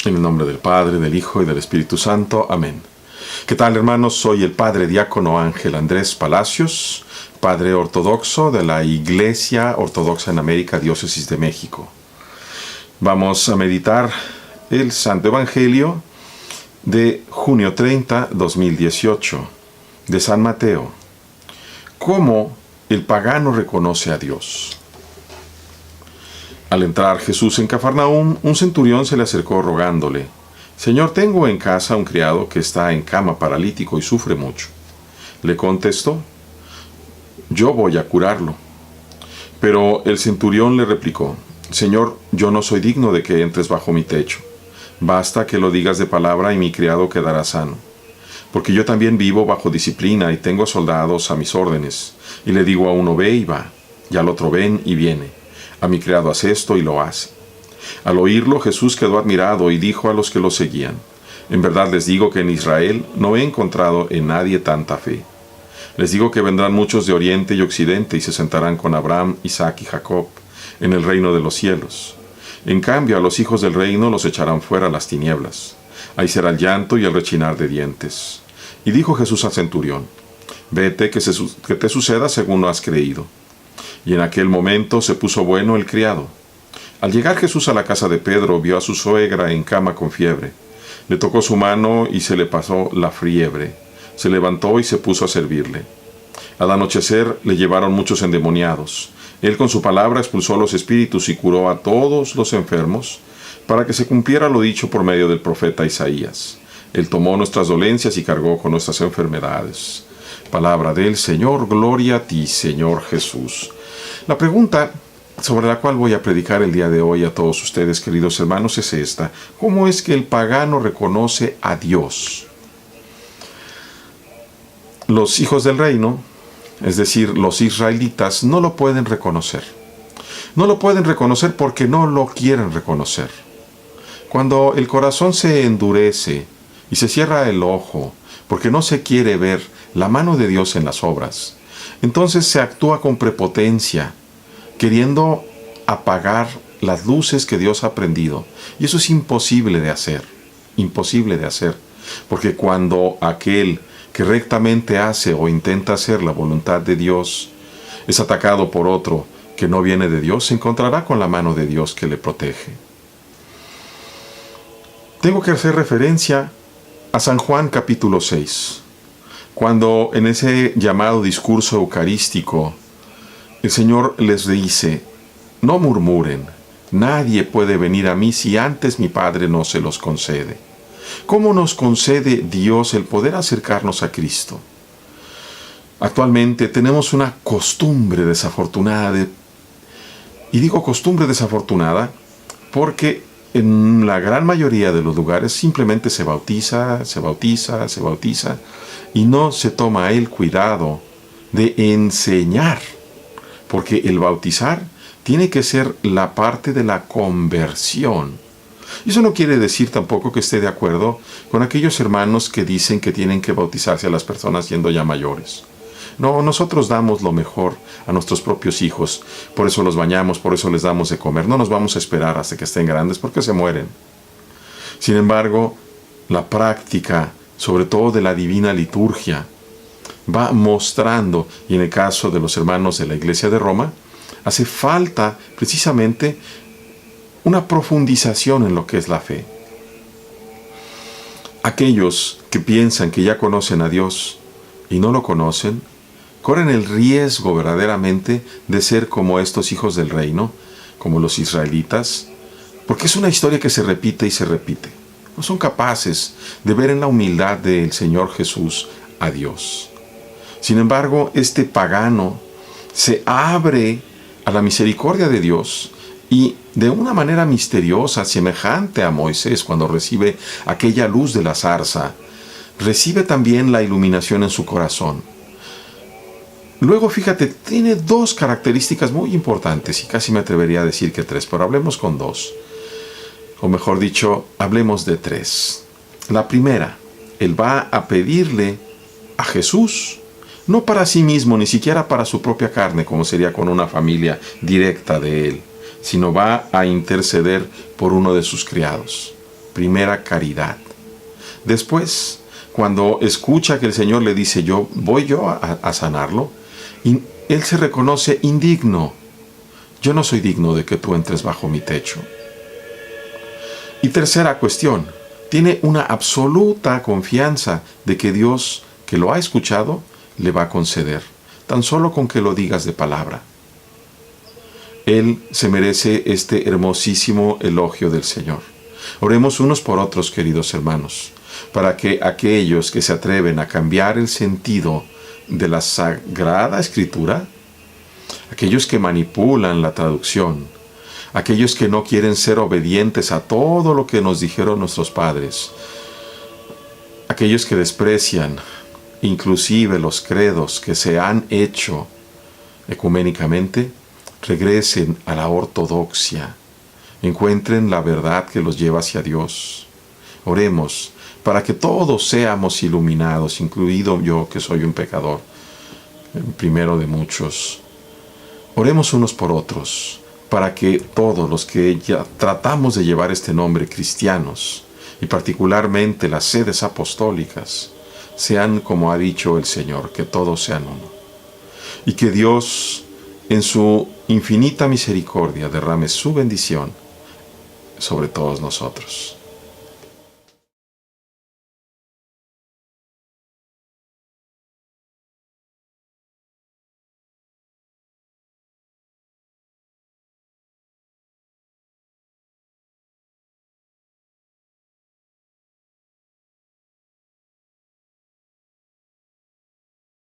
En el nombre del Padre, del Hijo y del Espíritu Santo. Amén. ¿Qué tal, hermanos? Soy el Padre Diácono Ángel Andrés Palacios, Padre Ortodoxo de la Iglesia Ortodoxa en América, Diócesis de México. Vamos a meditar el Santo Evangelio de junio 30, 2018, de San Mateo. ¿Cómo el pagano reconoce a Dios? Al entrar Jesús en Cafarnaúm, un centurión se le acercó rogándole: «Señor, tengo en casa un criado que está en cama paralítico y sufre mucho». Le contestó: «Yo voy a curarlo». Pero el centurión le replicó: «Señor, yo no soy digno de que entres bajo mi techo. Basta que lo digas de palabra y mi criado quedará sano. Porque yo también vivo bajo disciplina y tengo soldados a mis órdenes. Y le digo a uno: ve y va, y al otro: ven y viene. A mi criado hace esto y lo hace». Al oírlo, Jesús quedó admirado y dijo a los que lo seguían: «En verdad les digo que en Israel no he encontrado en nadie tanta fe. Les digo que vendrán muchos de oriente y occidente y se sentarán con Abraham, Isaac y Jacob en el reino de los cielos. En cambio, a los hijos del reino los echarán fuera a las tinieblas. Ahí será el llanto y el rechinar de dientes». Y dijo Jesús al centurión: «Vete, que te suceda según lo has creído». Y en aquel momento se puso bueno el criado. Al llegar Jesús a la casa de Pedro, vio a su suegra en cama con fiebre. Le tocó su mano y se le pasó la fiebre. Se levantó y se puso a servirle. Al anochecer le llevaron muchos endemoniados. Él con su palabra expulsó los espíritus y curó a todos los enfermos, para que se cumpliera lo dicho por medio del profeta Isaías: «Él tomó nuestras dolencias y cargó con nuestras enfermedades». Palabra del Señor. Gloria a ti, Señor Jesús. La pregunta sobre la cual voy a predicar el día de hoy a todos ustedes, queridos hermanos, es esta: ¿cómo es que el pagano reconoce a Dios? Los hijos del reino, es decir, los israelitas, no lo pueden reconocer. No lo pueden reconocer porque no lo quieren reconocer. Cuando el corazón se endurece y se cierra el ojo porque no se quiere ver la mano de Dios en las obras, entonces se actúa con prepotencia, queriendo apagar las luces que Dios ha prendido. Y eso es imposible de hacer, porque cuando aquel que rectamente hace o intenta hacer la voluntad de Dios es atacado por otro que no viene de Dios, se encontrará con la mano de Dios que le protege. Tengo que hacer referencia a San Juan capítulo 6, cuando en ese llamado discurso eucarístico el Señor les dice: «No murmuren, nadie puede venir a mí si antes mi Padre no se los concede». ¿Cómo nos concede Dios el poder acercarnos a Cristo? Actualmente tenemos una costumbre desafortunada, y digo costumbre desafortunada porque en la gran mayoría de los lugares simplemente se bautiza, y no se toma el cuidado de enseñar, porque el bautizar tiene que ser la parte de la conversión. Y eso no quiere decir tampoco que esté de acuerdo con aquellos hermanos que dicen que tienen que bautizarse a las personas siendo ya mayores. No, nosotros damos lo mejor a nuestros propios hijos, por eso los bañamos, por eso les damos de comer. No nos vamos a esperar hasta que estén grandes porque se mueren. Sin embargo, la práctica, sobre todo de la divina liturgia, va mostrando, y en el caso de los hermanos de la Iglesia de Roma, hace falta precisamente una profundización en lo que es la fe. Aquellos que piensan que ya conocen a Dios y no lo conocen, corren el riesgo verdaderamente de ser como estos hijos del reino, como los israelitas, porque es una historia que se repite y se repite. No son capaces de ver en la humildad del Señor Jesús a Dios. Sin embargo, este pagano se abre a la misericordia de Dios y de una manera misteriosa, semejante a Moisés cuando recibe aquella luz de la zarza, recibe también la iluminación en su corazón. Luego, fíjate, tiene dos características muy importantes, y casi me atrevería a decir que tres, pero hablemos con dos. O mejor dicho, hablemos de tres. La primera, él va a pedirle a Jesús, no para sí mismo, ni siquiera para su propia carne, como sería con una familia directa de él, sino va a interceder por uno de sus criados. primera caridad. Después, cuando escucha que el Señor le dice, voy yo a sanarlo, y él se reconoce indigno. Yo no soy digno de que tú entres bajo mi techo. Y tercera cuestión, tiene una absoluta confianza de que Dios, que lo ha escuchado, le va a conceder, tan solo con que lo digas de palabra. Él se merece este hermosísimo elogio del Señor. Oremos unos por otros, queridos hermanos, para que aquellos que se atreven a cambiar el sentido de la Sagrada Escritura, aquellos que manipulan la traducción, aquellos que no quieren ser obedientes a todo lo que nos dijeron nuestros padres, aquellos que desprecian inclusive los credos que se han hecho ecuménicamente, regresen a la ortodoxia, encuentren la verdad que los lleva hacia Dios. Oremos para que todos seamos iluminados, incluido yo que soy un pecador, el primero de muchos. Oremos unos por otros, para que todos los que ya tratamos de llevar este nombre, cristianos, y particularmente las sedes apostólicas, sean como ha dicho el Señor, que todos sean uno. Y que Dios, en su infinita misericordia, derrame su bendición sobre todos nosotros.